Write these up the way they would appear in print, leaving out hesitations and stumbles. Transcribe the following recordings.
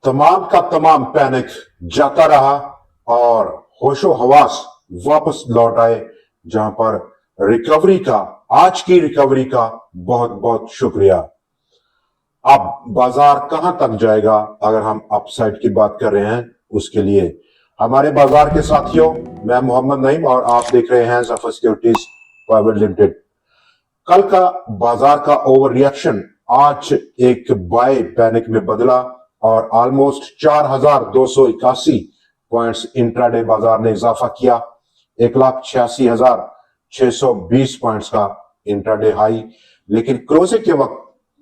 तमाम का तमाम पैनिक जाता रहा और होशो हवास वापस लौट आए, जहां पर रिकवरी का, आज की रिकवरी का बहुत बहुत शुक्रिया। अब बाजार कहां तक जाएगा अगर हम अपसाइड की बात कर रहे हैं, उसके लिए हमारे बाजार के साथियों, मैं मोहम्मद नईम और आप देख रहे हैं जफर सिक्योरिटीज प्राइवेट लिमिटेड। कल का बाजार का ओवर रिएक्शन आज एक बाय पैनिक में बदला और ऑलमोस्ट 4,281 पॉइंट्स इंट्राडे बाजार ने इजाफा किया। 1,86,620 पॉइंट्स का इंट्राडे हाई, लेकिन क्लोजिंग के वक्त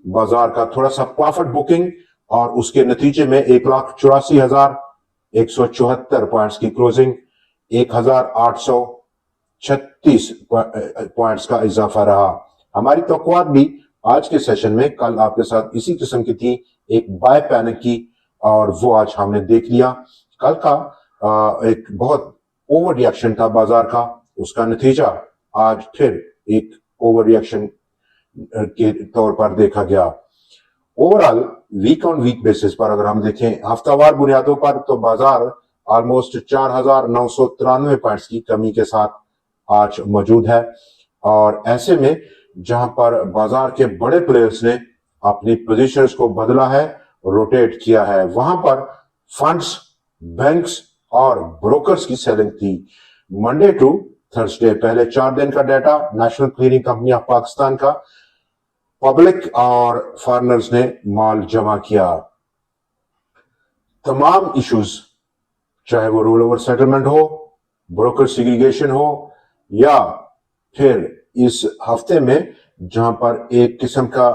बाजार का थोड़ा सा प्रॉफिट बुकिंग और उसके नतीजे में 1,84,174 पॉइंट्स की क्लोजिंग, 1,836 पॉइंट्स का इजाफा रहा। हमारी तवक्कुआत भी आज के सेशन में कल आपके साथ इसी किस्म की थी, एक बाय पैनिक की, और वो आज हमने देख लिया। कल का एक बहुत ओवर रिएक्शन था बाजार का, उसका नतीजा आज फिर एक ओवर रिएक्शन के तौर पर देखा गया। Overall week on week basis पर अगर हम देखें हफ्तावार बुनियादों पर, तो बाजार ऑलमोस्ट 4,993 पॉइंट्स की कमी के साथ आज मौजूद है। और ऐसे में जहां पर बाजार के बड़े प्लेयर्स ने अपनी पोजीशंस को बदला है, रोटेट किया है, वहां पर फंड्स, बैंक्स और ब्रोकर्स की सेलिंग थी। मंडे टू थर्सडे पहले 4 दिन का data national clearing company of Pakistan का, पब्लिक और फॉरेनर्स ने माल जमा किया। तमाम इश्यूज, चाहे वो रोल ओवर सेटलमेंट हो, ब्रोकर सेग्रीगेशन हो, या फिर इस हफ्ते में जहां पर एक किस्म का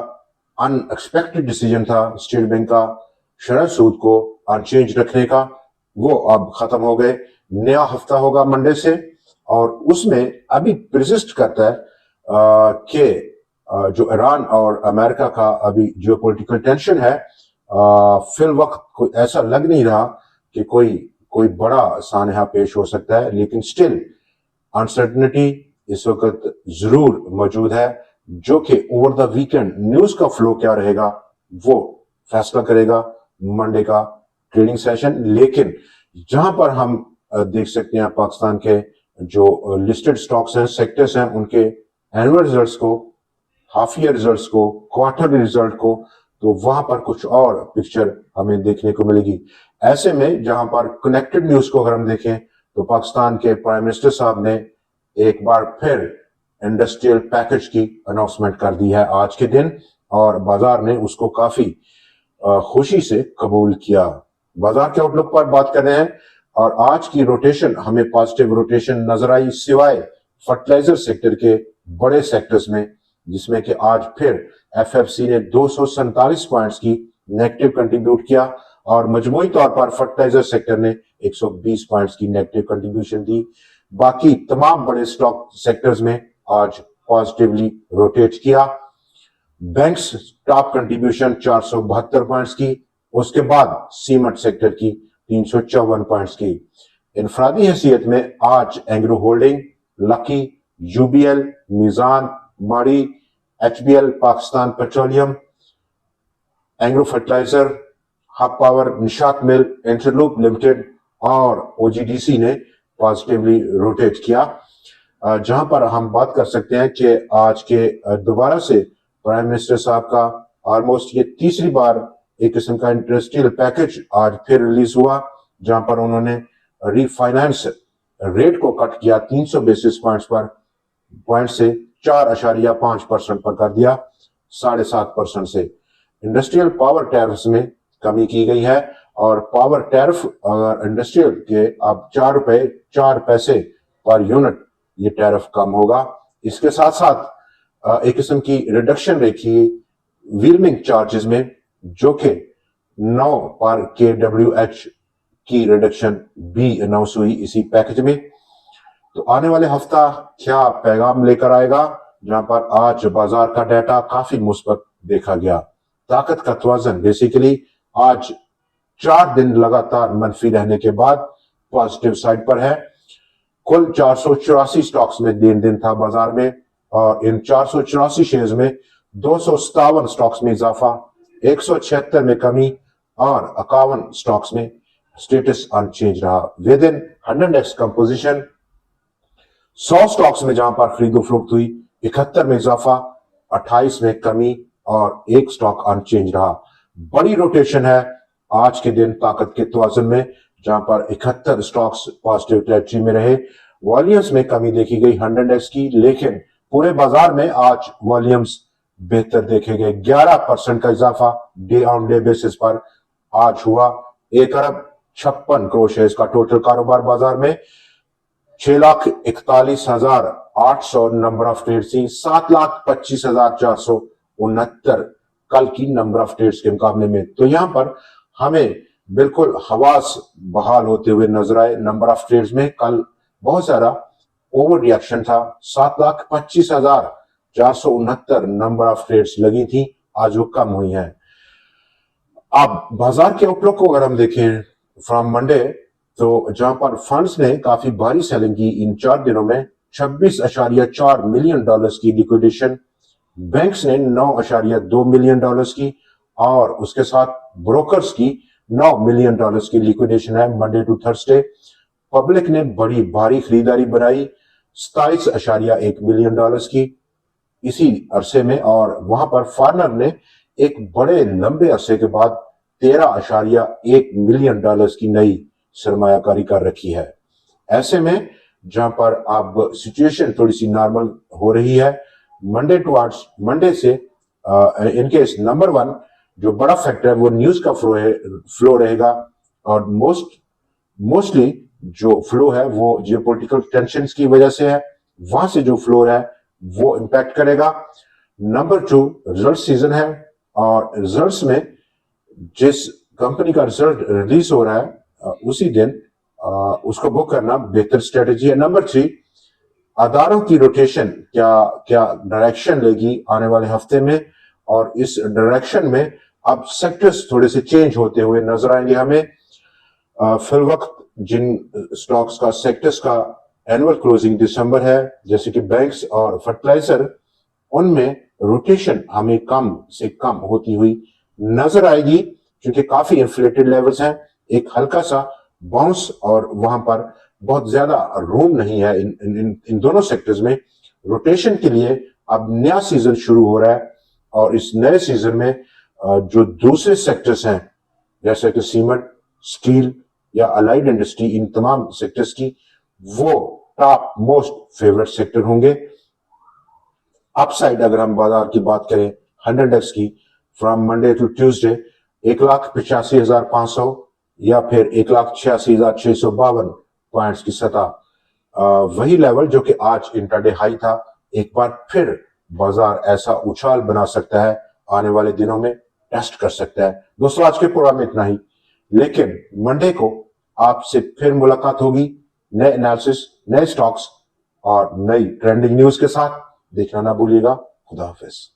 अनएक्सपेक्टेड डिसीजन था स्टेट बैंक का शरह सूद को अनचेंज रखने का, वो अब खत्म हो गए। नया हफ्ता होगा मंडे से, और उसमें अभी परसिस्ट करता है कि जो ईरान और अमेरिका का अभी जियोपॉलिटिकल टेंशन है, फिल वक्त कोई ऐसा लग नहीं रहा कि कोई बड़ा सानहा पेश हो सकता है, लेकिन स्टिल अनसर्टनिटी इस वक्त जरूर मौजूद है, जो कि ओवर द वीकेंड न्यूज का फ्लो क्या रहेगा वो फैसला करेगा मंडे का ट्रेडिंग सेशन। लेकिन जहां पर हम देख सकते हैं पाकिस्तान के जो लिस्टेड स्टॉक्स हैं, सेक्टर्स हैं, उनके एनुअल रिजल्ट्स को, हाफ ईयर रिजल्ट्स को, क्वार्टरली रिजल्ट को, तो वहां पर कुछ और पिक्चर हमें देखने को मिलेगी। ऐसे में जहां पर कनेक्टेड न्यूज को अगर हम देखें, तो पाकिस्तान के प्राइम मिनिस्टर साहब ने एक बार फिर इंडस्ट्रियल पैकेज की अनाउंसमेंट कर दी है आज के दिन, और बाजार ने उसको काफी खुशी से कबूल किया। बाजार के आउटलुक पर बात कर रहे हैं, और आज की रोटेशन हमें पॉजिटिव रोटेशन नजर आई, सिवाय फर्टिलाइजर सेक्टर के बड़े सेक्टर्स में, जिसमें कि आज फिर एफएफसी ने 247 पॉइंट्स की नेगेटिव कंट्रीब्यूट किया, और मजमूई तौर पर फर्टिलाइजर सेक्टर ने 120 पॉइंट्स की नेगेटिव कंट्रीब्यूशन दी। बाकी तमाम बड़े स्टॉक सेक्टर्स में आज पॉजिटिवली रोटेट किया। बैंक्स टॉप कंट्रीब्यूशन 472 पॉइंट्स की, उसके बाद सीमेंट सेक्टर की 354 पॉइंट्स की। इनफरादी हैसियत में आज Engro holding, Lucky, UBL, Meezan, Mari, HBL, Pakistan petroleum, Engro fertilizer, Hub power, Nishat mill, Interloop limited और ओजीडीसी ने पॉजिटिवली रोटेट किया। जहां पर हम बात कर सकते हैं कि आज के दोबारा से प्राइम मिनिस्टर साहब का ऑलमोस्ट ये तीसरी बार एक किस्म का इंडस्ट्रियल पैकेज आज फिर रिलीज हुआ, जहां पर उन्होंने रीफाइनेंस रेट को कट किया 300 बेसिस पॉइंट से 4.5% पर कर दिया, 7.5% से। इंडस्ट्रियल पावर टैरिफ्स में कमी की गई है, और पावर टैरिफ इंडस्ट्रियल के अब 4 रुपए 4 पैसे पर यूनिट ये टैरिफ कम होगा। इसके साथ साथ एक किस्म की रिडक्शन देखी व्हीलिंग चार्जेस में, जो कि 9 पर KWH की रिडक्शन भी अनाउंस हुई इसी पैकेज में। तो आने वाले हफ्ता क्या पैगाम लेकर आएगा, जहां पर आज बाजार का डाटा काफी मुस्बत देखा गया। ताकत का तवाज़ुन बेसिकली आज 4 दिन लगातार मनफी रहने के बाद पॉजिटिव साइड पर है। कुल 484 स्टॉक्स में दिन था बाजार में, और इन 484 शेयर्स में 257 स्टॉक्स में इजाफा, 176 में कमी, और 51 स्टॉक्स में स्टेटस अनचेंज रहा। With in 100x composition 100 stocks में जहां पर खरीदो फरोख्त हुई, 71 में इजाफा, 28 में कमी और एक स्टॉक अनचेंज रहा। बड़ी रोटेशन है आज के दिन ताकत के तवाज़ुन में, जहां पर 71 स्टॉक्स पॉजिटिव टेरिटरी में रहे। वॉल्यूम्स में कमी देखी गई 100x की, लेकिन पूरे बाजार में आज वॉल्यूम्स बेहतर देखे गए। 11% का इजाफा डे ऑन डे बेसिस पर आज हुआ। 1 अरब 56 करोड़ शेयर का टोटल कारोबार बाजार में, 6,41,800 नंबर ऑफ ट्रेड्स थी, 7,25,469 कल की नंबर ऑफ ट्रेड्स के मुकाबले में। तो यहां पर हमें बिल्कुल हवास बहाल होते हुए नजर आए। नंबर ऑफ ट्रेड्स में कल बहुत सारा ओवर रिएक्शन था। 7,25,469 नंबर ऑफ ट्रेड्स लगी थी, आज वो कम हुई हैं। अब बाजार के आउटलुक को अगर हम देखें फ्रॉम मंडे, तो जहां पर फंड्स ने काफी भारी सेलिंग की इन 4 दिनों में, 26.4 मिलियन डॉलर्स की लिक्विडेशन, बैंक्स ने 9.2 मिलियन डॉलर्स की, और उसके साथ ब्रोकर्स की 9 मिलियन डॉलर्स की लिक्विडेशन है मंडे टू थर्सडे। पब्लिक ने बड़ी भारी खरीदारी बनाई 27.1 मिलियन डॉलर्स की इसी अरसे में, और वहां पर फॉरनर ने एक बड़े लंबे अरसे के बाद 13.1 मिलियन डॉलर्स की नई सरमायाकारी कर रखी है। ऐसे में जहां पर अब सिचुएशन थोड़ी सी नॉर्मल हो रही है, मंडे से इनकेस नंबर 1 जो बड़ा फैक्टर है वो न्यूज का फ्लो रहेगा, और मोस्टली जो फ्लो है वो जियोपॉलिटिकल टेंशंस की वजह से है। वहां से जो फ्लो है वो इंपैक्ट करेगा। नंबर 2 रिजल्ट सीजन है, और रिजल्ट्स में जिस कंपनी का रिजल्ट रिलीज हो रहा है उसी दिन उसको बुक करना बेहतर स्ट्रेटेजी है। नंबर 3 अदारों की रोटेशन क्या डायरेक्शन लेगी आने वाले हफ्ते में, और इस डायरेक्शन में अब सेक्टर्स थोड़े से चेंज होते हुए नजर आएंगे हमें। फिल वक्त जिन स्टॉक्स का सेक्टर्स का एनुअल क्लोजिंग दिसंबर है, जैसे कि बैंक्स और फर्टिलाइजर, उनमें रोटेशन हमें कम से कम होती हुई नजर आएगी, क्योंकि काफी इन्फ्लेटेड लेवल्स हैं। एक हल्का सा बाउंस, और वहां पर बहुत ज्यादा रूम नहीं है इन दोनों सेक्टर्स में। रोटेशन के लिए अब नया सीजन शुरू हो रहा है, और इस नए सीजन में जो दूसरे सेक्टर्स हैं जैसे कि सीमेंट, स्टील या अलाइड इंडस्ट्री, इन तमाम सेक्टर्स की वो टॉप मोस्ट फेवरेट सेक्टर होंगे। अपसाइड अगर हम बाजार की बात करें 100x की, फ्रॉम मंडे टू ट्यूसडे 1,85,500 या फिर 1,86,652 पॉइंट्स की सतह, वही लेवल जो कि आज इंट्राडे हाई था। एक बार फिर बाजार ऐसा उछाल बना सकता है, आने वाले दिनों में टेस्ट कर सकता है। दोस्तों, आज के प्रोग्राम में इतना ही, लेकिन मंडे को आपसे फिर मुलाकात होगी नए एनालिसिस, नए स्टॉक्स और नई ट्रेंडिंग न्यूज के साथ। देखना ना भूलिएगा। खुदा हाफिज।